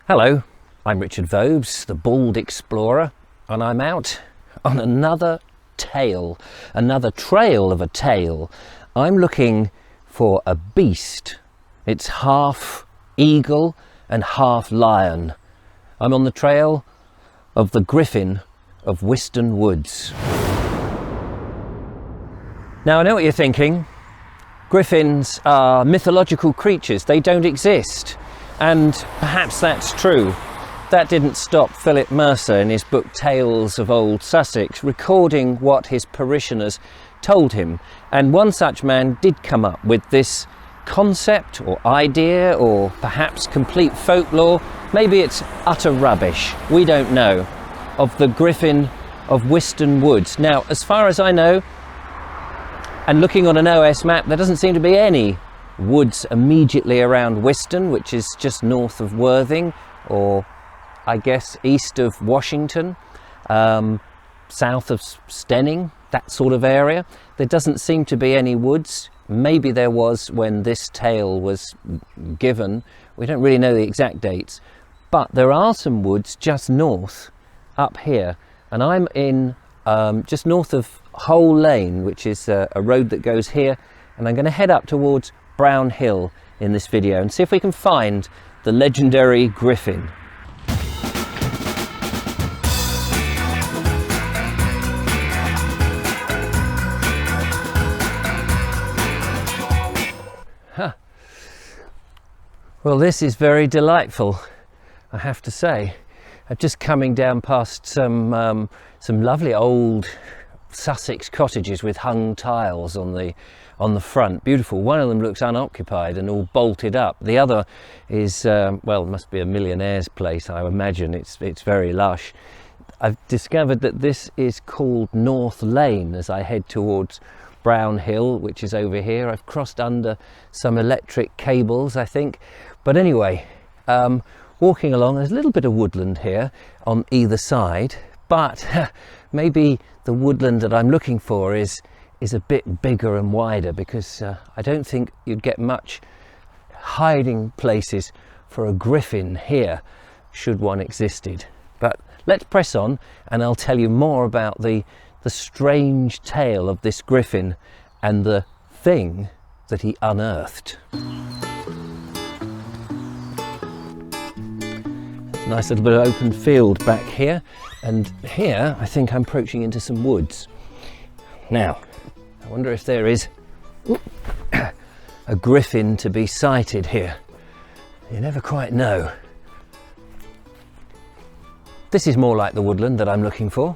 Hello, I'm Richard Vobes, the bald explorer, and I'm out on another trail of a tale. I'm looking for a beast. It's half eagle and half lion. I'm on the trail of the Griffin of Wiston Woods. Now I know what you're thinking. Griffins are mythological creatures, they don't exist. And perhaps that's true. That didn't stop Philip Mercer in his book Tales of Old Sussex recording what his parishioners told him. And one such man did come up with this concept or idea, or perhaps complete folklore. Maybe it's utter rubbish, we don't know, of the Griffin of Wiston Woods. Now, as far as I know, and looking on an OS map, there doesn't seem to be any woods immediately around Wiston, which is just north of Worthing, or I guess east of Washington, south of Stenning, that sort of area. There doesn't seem to be any woods. Maybe there was when this tale was given. We don't really know the exact dates, but there are some woods just north up here, and I'm in just north of Hole Lane, which is a road that goes here, and I'm going to head up towards Brown Hill in this video and see if we can find the legendary Griffin. Huh. Well, this is very delightful, I have to say. I'm just coming down past some lovely old Sussex cottages with hung tiles on the front. Beautiful. One of them looks unoccupied and all bolted up. The other is well, it must be a millionaire's place, I imagine. It's very lush. I've discovered that this is called North Lane as I head towards Brown Hill, which is over here. I've crossed under some electric cables, I think, but anyway, walking along, there's a little bit of woodland here on either side, but maybe the woodland that I'm looking for is a bit bigger and wider, because I don't think you'd get much hiding places for a griffin here, should one existed. But let's press on and I'll tell you more about the strange tale of this griffin and the thing that he unearthed. Nice little bit of open field back here, and here I think I'm approaching into some woods. Now, I wonder if there is a griffin to be sighted here. You never quite know. This is more like the woodland that I'm looking for.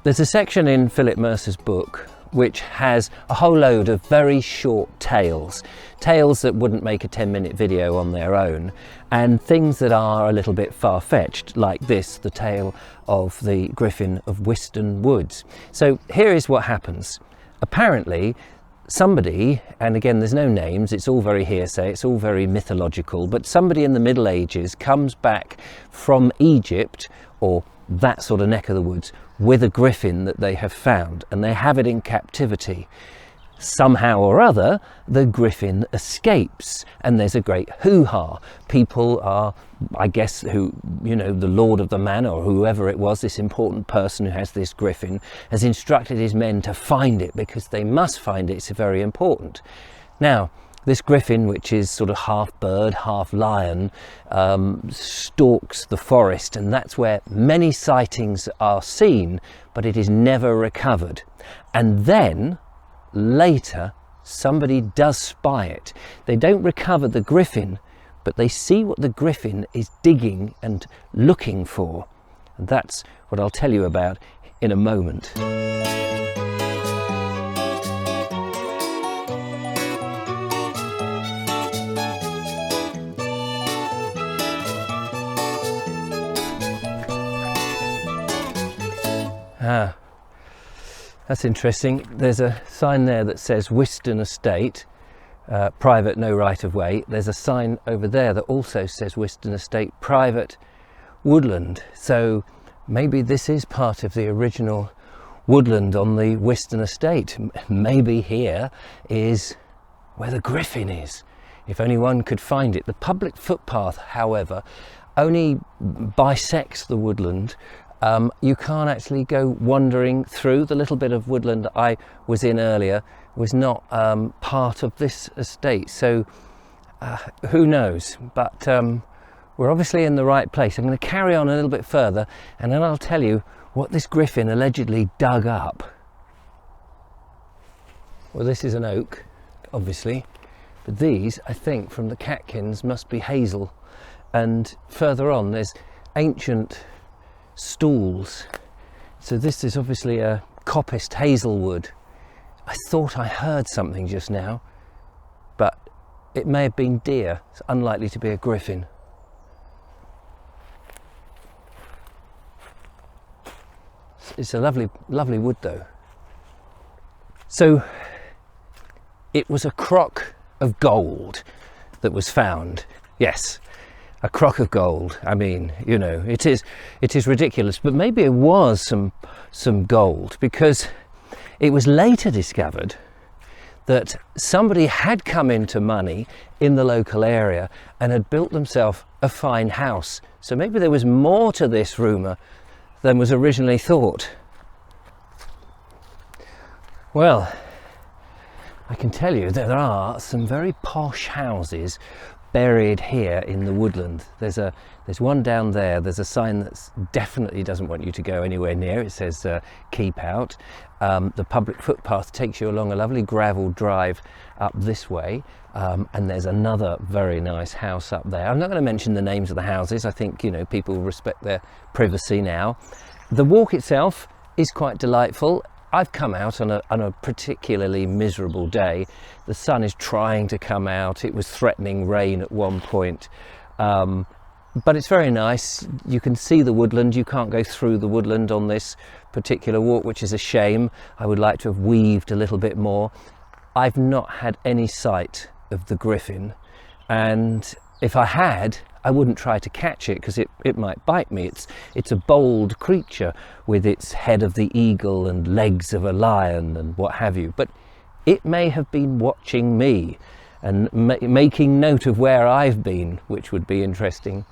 There's a section in Philip Mercer's book which has a whole load of very short tales that wouldn't make a 10-minute video on their own, and things that are a little bit far-fetched, like this, the tale of the Griffin of Wiston Woods. So here is what happens. Apparently somebody, and again there's no names, it's all very hearsay, it's all very mythological, but somebody in the Middle Ages comes back from Egypt, or that sort of neck of the woods, with a griffin that they have found, and they have it in captivity. Somehow or other the griffin escapes, and there's a great hoo-ha. People are, I guess, who, you know, the lord of the manor or whoever it was, this important person who has this griffin, has instructed his men to find it, because they must find it, it's very important. Now, this griffin, which is sort of half bird, half lion, stalks the forest, and that's where many sightings are seen, but it is never recovered. And then, later, somebody does spy it. They don't recover the griffin, but they see what the griffin is digging and looking for. And that's what I'll tell you about in a moment. Ah, that's interesting. There's a sign there that says Wiston Estate, private, no right of way. There's a sign over there that also says Wiston Estate, private, woodland. So maybe this is part of the original woodland on the Wiston Estate. Maybe here is where the Griffin is. If only one could find it. The public footpath, however, only bisects the woodland. You can't actually go wandering through. The little bit of woodland I was in earlier was not part of this estate, so who knows, but we're obviously in the right place. I'm going to carry on a little bit further and then I'll tell you what this griffin allegedly dug up. Well, this is an oak, obviously, but these, I think, from the catkins must be hazel, and further on there's ancient stools, so this is obviously a coppiced hazelwood. I thought I heard something just now, but it may have been deer. It's unlikely to be a griffin. It's a lovely wood though. So it was a crock of gold that was found. Yes, a crock of gold. I mean, you know, it is ridiculous, but maybe it was some gold, because it was later discovered that somebody had come into money in the local area and had built themselves a fine house. So maybe there was more to this rumour than was originally thought. Well, I can tell you that there are some very posh houses buried here in the woodland. There's one down there. There's a sign that definitely doesn't want you to go anywhere near. It says keep out. The public footpath takes you along a lovely gravel drive up this way, and there's another very nice house up there. I'm not going to mention the names of the houses. I think, you know, people respect their privacy now. The walk itself is quite delightful. I've come out on a particularly miserable day. The sun is trying to come out. It was threatening rain at one point, but it's very nice. You can see the woodland. You can't go through the woodland on this particular walk, which is a shame. I would like to have weaved a little bit more. I've not had any sight of the griffin, and if I had, I wouldn't try to catch it, because it might bite me. It's a bold creature with its head of the eagle and legs of a lion and what have you, but it may have been watching me and making note of where I've been, which would be interesting.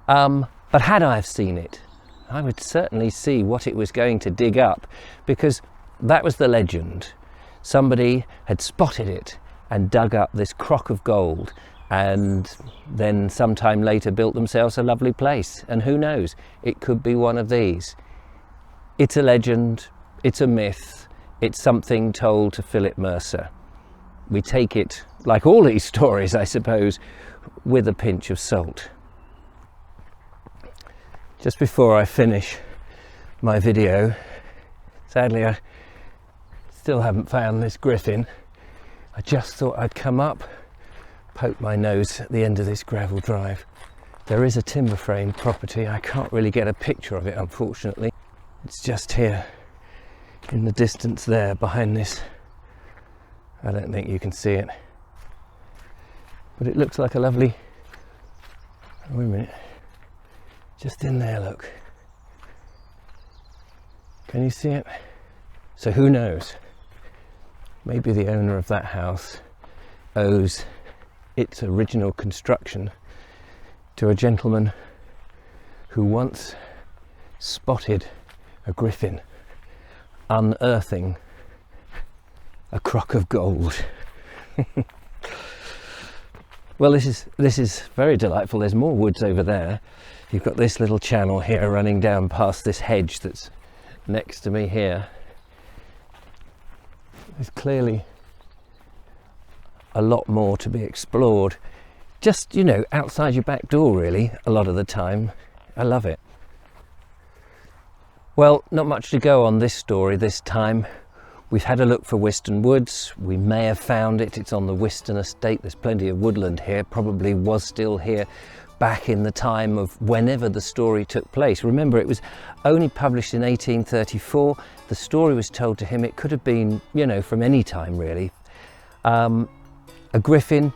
But had I have seen it, I would certainly see what it was going to dig up, because that was the legend. Somebody had spotted it and dug up this crock of gold, and then sometime later built themselves a lovely place. And who knows, it could be one of these. It's a legend, it's a myth, it's something told to Philip Mercer. We take it, like all these stories, I suppose, with a pinch of salt. Just before I finish my video, sadly I still haven't found this griffin. I just thought I'd come up, poke my nose at the end of this gravel drive. There is a timber frame property. I can't really get a picture of it, unfortunately. It's just here in the distance there behind this. I don't think you can see it, but it looks like a lovely, wait a minute, just in there, look. Can you see it? So who knows? Maybe the owner of that house owes its original construction to a gentleman who once spotted a griffin unearthing a crock of gold. Well, this is very delightful. There's more woods over there. You've got this little channel here running down past this hedge that's next to me here. There's clearly a lot more to be explored. Just, you know, outside your back door really, a lot of the time. I love it. Well, not much to go on this story this time. We've had a look for Wiston Woods. We may have found it. It's on the Wiston estate. There's plenty of woodland here. Probably was still here back in the time of whenever the story took place. Remember, it was only published in 1834. The story was told to him. It could have been, you know, from any time really. A griffin,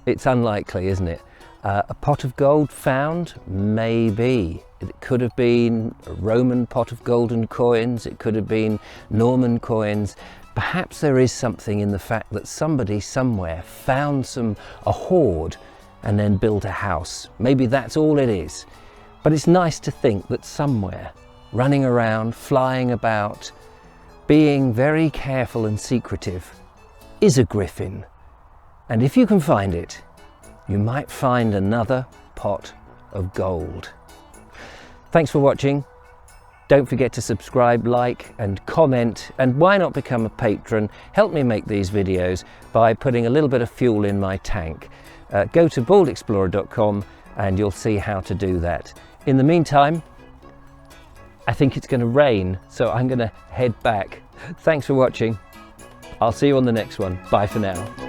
it's unlikely, isn't it? A pot of gold found? Maybe. It could have been a Roman pot of golden coins. It could have been Norman coins. Perhaps there is something in the fact that somebody somewhere found a hoard and then built a house. Maybe that's all it is. But it's nice to think that somewhere, running around, flying about, being very careful and secretive, is a griffin. And if you can find it, you might find another pot of gold. Thanks for watching. Don't forget to subscribe, like and comment, and why not become a patron? Help me make these videos by putting a little bit of fuel in my tank. Go to baldexplorer.com and you'll see how to do that. In the meantime, I think it's going to rain, so I'm going to head back. Thanks for watching. I'll see you on the next one. Bye for now.